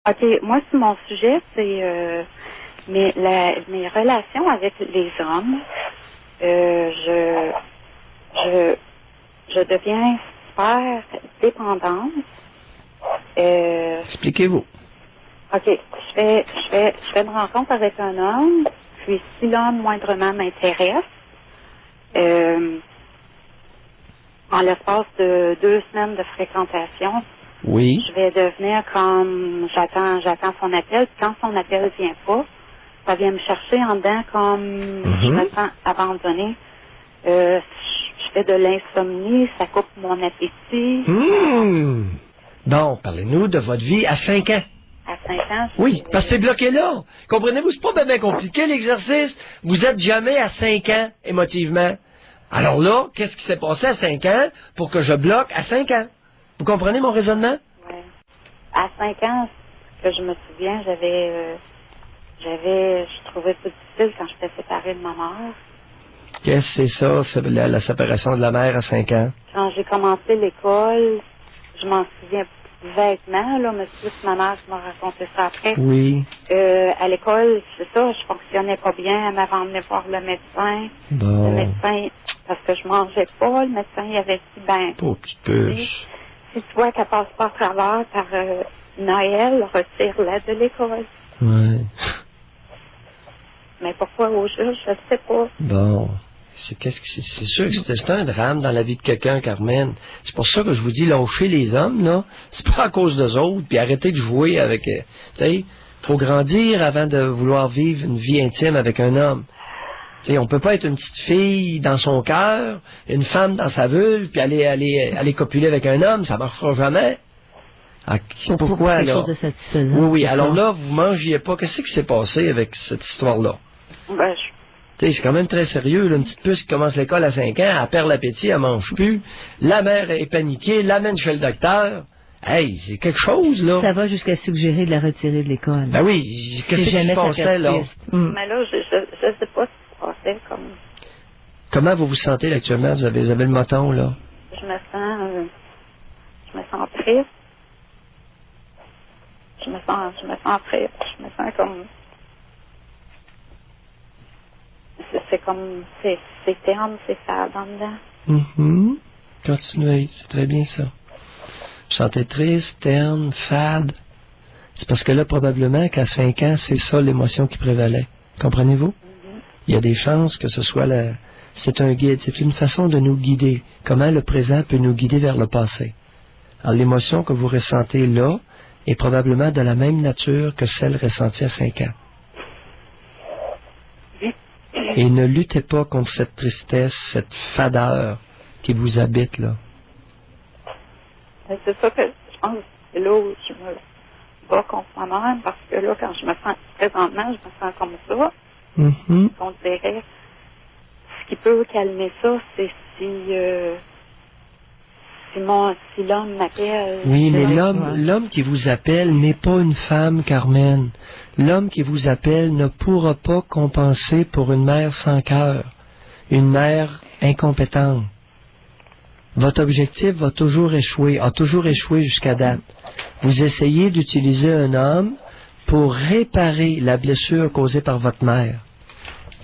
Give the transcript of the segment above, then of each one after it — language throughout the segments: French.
OK, moi, c'est mon sujet, c'est mes relations avec les hommes. Je deviens super dépendante. Expliquez-vous. OK, je fais une rencontre avec un homme, puis si l'homme moindrement m'intéresse, en l'espace de 2 semaines de fréquentation, Oui. je vais devenir comme j'attends son appel, puis quand son appel vient pas, ça vient me chercher en dedans comme je me sens abandonnée. Je fais de l'insomnie, ça coupe mon appétit. Bon, parlez-nous de votre vie à 5 ans. À 5 ans, Oui, parce que c'est bloqué là. Comprenez-vous, c'est pas bien compliqué l'exercice. Vous êtes jamais à 5 ans émotivement. Alors là, qu'est-ce qui s'est passé à 5 ans pour que je bloque à 5 ans? Vous comprenez mon raisonnement? Oui. À 5 ans, que je me souviens, je trouvais ça difficile quand j'étais séparée de ma mère. Qu'est-ce que c'est ça, la séparation de la mère à 5 ans? Quand j'ai commencé l'école, je m'en souviens vaguement, là, mais c'est juste ma mère qui m'a raconté ça après. Oui. À l'école, c'est ça, je fonctionnais pas bien, elle m'avait emmené voir le médecin. Bon. Le médecin, parce que je mangeais pas, le médecin, il avait dit, Pauvre petite puce. si tu vois qu'elle passe pas à travers par Noël, retire-la de l'école. Ouais. Mais pourquoi au juge, je sais pas. Bon. C'est sûr que c'est un drame dans la vie de quelqu'un, Carmen. C'est pour ça que je vous dis, lâchez les hommes, là. C'est pas à cause d'eux autres, puis arrêtez de jouer avec... tu sais, faut grandir avant de vouloir vivre une vie intime avec un homme. Tu sais, on peut pas être une petite fille dans son cœur, une femme dans sa vulve, puis aller copuler avec un homme, ça marchera jamais. Ah, pourquoi, là? Oui, alors là, vous mangiez pas. Qu'est-ce qui s'est passé avec cette histoire-là? C'est quand même très sérieux, là. Une petite puce qui commence l'école à 5 ans, elle perd l'appétit, elle mange plus. La mère est paniquée, l'amène chez le docteur. Hey, c'est quelque chose, là. Ça va jusqu'à suggérer de la retirer de l'école. Ben oui, qu'est-ce qui se passait, là? Mais là, je sais pas ce qui se passait, comme... Comment vous vous sentez, là, actuellement? Vous avez le moton, là? Je me sens triste. Je me sens triste. Je me sens comme... C'est terne, c'est fade en dedans. Continuez, c'est très bien ça. Vous sentez triste, terne, fade. C'est parce que là, probablement qu'à 5 ans, c'est ça l'émotion qui prévalait. Comprenez-vous? Il y a des chances que ce soit c'est un guide, c'est une façon de nous guider. Comment le présent peut nous guider vers le passé. Alors, l'émotion que vous ressentez là est probablement de la même nature que celle ressentie à 5 ans. Et ne luttez pas contre cette tristesse, cette fadeur qui vous habite, là. C'est ça que je pense, c'est là où je me bats contre moi-même, parce que là, quand je me sens, présentement, je me sens comme ça. On dirait, ce qui peut calmer ça, c'est si l'homme m'appelle. Oui, mais l'homme qui vous appelle n'est pas une femme, Carmen. L'homme qui vous appelle ne pourra pas compenser pour une mère sans cœur, une mère incompétente. Votre objectif va toujours échouer, a toujours échoué jusqu'à date. Vous essayez d'utiliser un homme pour réparer la blessure causée par votre mère.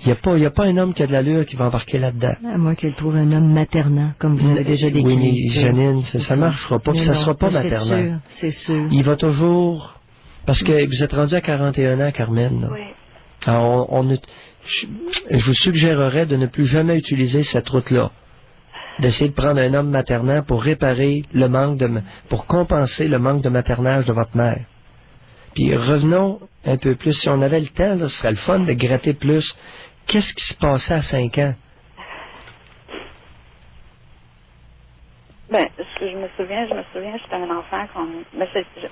Il n'y a pas un homme qui a de l'allure qui va embarquer là-dedans. À moins qu'elle trouve un homme maternant, comme vous l'avez déjà décrit. Oui, mais Janine, ça marchera pas, ça sera pas maternant. C'est sûr. Il va toujours... Parce que vous êtes rendu à 41 ans, Carmen. Là. Oui. Alors, je vous suggérerais de ne plus jamais utiliser cette route-là. D'essayer de prendre un homme maternant pour réparer le manque pour compenser le manque de maternage de votre mère. Puis revenons un peu plus. Si on avait le temps, là, ce serait le fun de gratter plus. Qu'est-ce qui se passait à 5 ans? Ce que je me souviens, j'étais un enfant je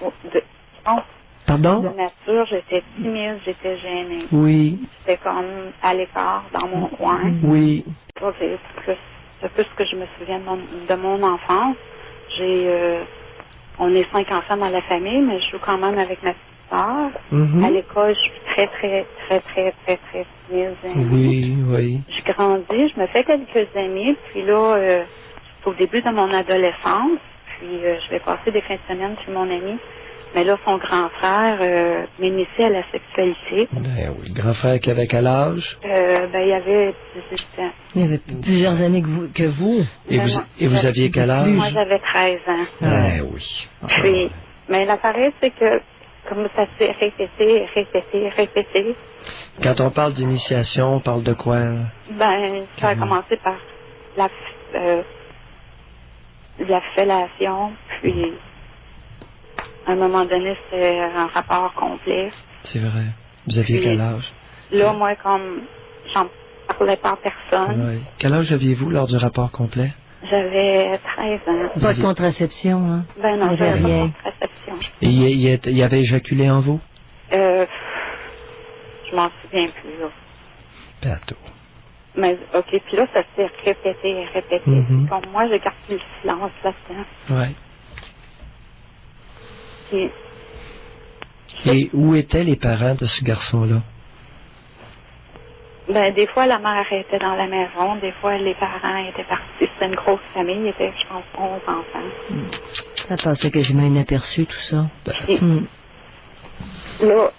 pense, Pardon? de nature, j'étais timide, j'étais gênée. Oui. J'étais comme à l'écart, dans mon coin. Oui. C'est plus ce que je me souviens de mon enfance. On est 5 enfants dans la famille, mais je joue quand même avec ma petite sœur. À l'école, je suis très timide. Oui. Je grandis, je me fais quelques amis, puis là, c'est au début de mon adolescence, puis je vais passer des fins de semaine chez mon ami. Mais là, son grand frère m'initie à la sexualité. Ben oui. Grand frère qui avait quel âge? Ben, il y avait 18 ans. Il y avait plusieurs années que vous. Et Ben, vous aviez quel âge? Moi, j'avais 13 ans. Ben oui. Puis, mais l'appareil, c'est que, comme ça s'est répété, Quand on parle d'initiation, on parle de quoi? ben, ça a commencé par la fellation, puis, à un moment donné, c'était un rapport complet. C'est vrai. Vous aviez Puis, quel âge? Là, moi, comme, j'en parlais pas à personne, Oui. Quel âge aviez-vous lors du rapport complet? j'avais 13 ans. Pas de contraception, hein? Ben non, Il y avait j'avais pas de rien. contraception. Et il avait éjaculé en vous? Je m'en souviens plus, là. Bateau. Mais, OK, puis là, ça s'est répété. Mhm. Comme moi, j'ai gardé le silence là-dedans. Ouais. Puis, Et où étaient les parents de ce garçon-là? ben, des fois, la mère était dans la maison, des fois, les parents étaient partis. C'était une grosse famille, il y avait, je pense, 11 enfants. Ça passait quasiment inaperçu, tout ça. Puis, Hmm. là,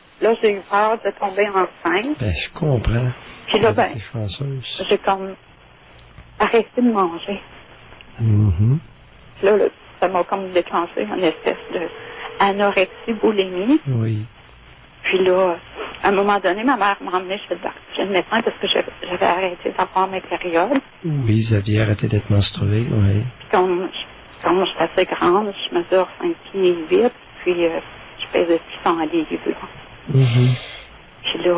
j'ai eu peur de tomber enceinte. Ben, je comprends. Puis là, ben, T'es chanceuse. j'ai comme arrêté de manger. Mhm. Puis là, ça m'a comme déclenché une espèce de anorexie, boulimie. Oui. Puis là, à un moment donné, ma mère m'a emmenée chez le médecin parce que j'avais arrêté d'avoir mes périodes. Oui, vous aviez arrêté d'être menstruée, oui. Puis comme je suis assez grande, je mesure 5 pieds 8, puis je pèse 600 livres. Là. Mhm. Puis là,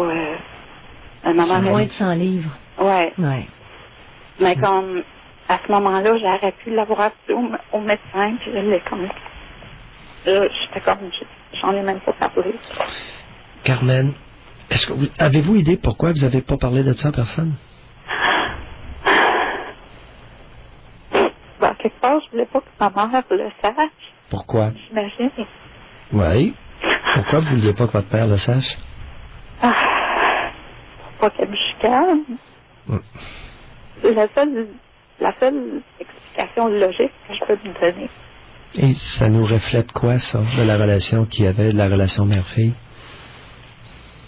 ma C'est mère... moins de 100 livres. Ouais. Ouais. Mais comme, à ce moment-là, j'aurais pu l'avoir appelé au médecin, puis je l'ai comme... J'étais comme... J'en ai même pas parlé. Carmen, avez-vous idée pourquoi vous n'avez pas parlé de ça à personne? Ben, quelque part, je voulais pas que ma mère le sache, Pourquoi? j'imagine. Oui. Pourquoi vous ne vouliez pas que votre père le sache? Pas qu'elle me chicane. Mm. La seule explication logique que je peux me donner. Et ça nous reflète quoi, ça, de la relation qu'il y avait, de la relation mère-fille?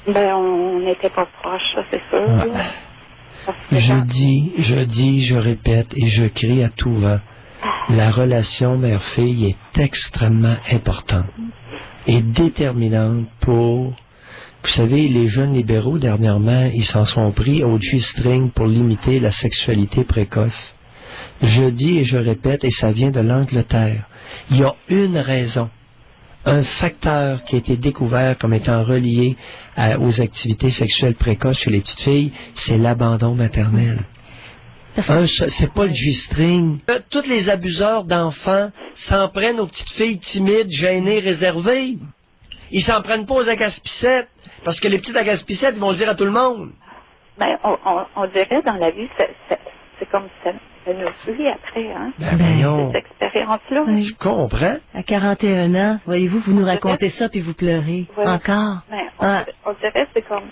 Ben, on n'était pas proches, ça, c'est sûr. Ouais. là. Parce que Je quand- dis, je répète et je crie à tout vent. La relation mère-fille est extrêmement importante et déterminante pour... Vous savez, les jeunes libéraux, dernièrement, ils s'en sont pris au G-string pour limiter la sexualité précoce. Je dis et je répète, et ça vient de l'Angleterre. Il y a une raison, un facteur qui a été découvert comme étant relié aux activités sexuelles précoces chez les petites filles, c'est l'abandon maternel. C'est pas le G-string. Tous les abuseurs d'enfants s'en prennent aux petites filles timides, gênées, réservées. Ils s'en prennent pas aux agaspicettes, parce que les petites agaspicettes, ils vont le dire à tout le monde. Ben, on dirait dans la vie, c'est comme ça nous suit après, hein. Ben voyons, Cette expérience-là. Oui. je comprends. À 41 ans, voyez-vous, vous nous racontez ça puis vous pleurez. Ouais. Encore. Ben, Ah. on dirait que c'est comme,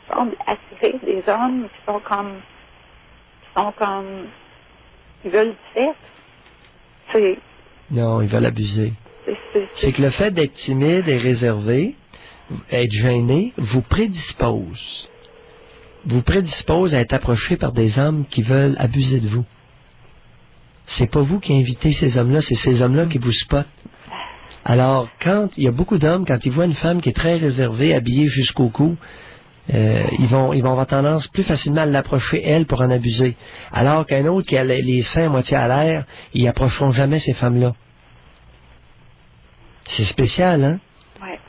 semble attirer des hommes qui sont comme, ils veulent du sexe. Non, ils veulent abuser. C'est que le fait d'être timide et réservé, être gêné, vous prédispose. Vous prédispose à être approché par des hommes qui veulent abuser de vous. C'est pas vous qui invitez ces hommes-là, c'est ces hommes-là qui vous spotent. Alors, quand il y a beaucoup d'hommes, quand ils voient une femme qui est très réservée, habillée jusqu'au cou, ils vont avoir tendance plus facilement à l'approcher, elle, pour en abuser. Alors qu'un autre qui a les seins à moitié à l'air, ils approcheront jamais ces femmes-là. C'est spécial, hein? Ouais.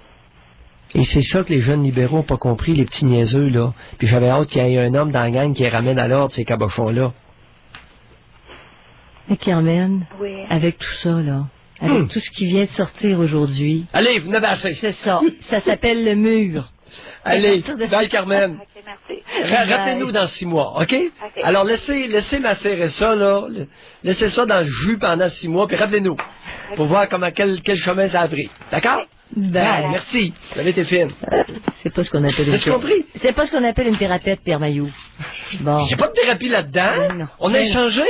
Et c'est ça que les jeunes libéraux n'ont pas compris, les petits niaiseux, là. Puis j'avais hâte qu'il y ait un homme dans la gang qui les ramène à l'ordre, ces cabochons-là. Mais Carmen, Oui. avec tout ça, là, avec tout ce qui vient de sortir aujourd'hui, Allez, vous n'avez assez. c'est ça. Ça s'appelle le mur. Allez, partir de bye Carmen. OK, merci. Rappelez-nous dans 6 mois, OK? OK. Alors, laissez macérer ça, là. Laissez ça dans le jus pendant 6 mois, puis rappelez-nous. Pour voir quel chemin ça a pris. D'accord? Bye. Merci. Vous avez été fine. C'est pas ce qu'on appelle une As-tu compris? C'est pas ce qu'on appelle une thérapeute, Pierre Mailloux. Bon. J'ai pas de thérapie là-dedans. Non. On a échangé.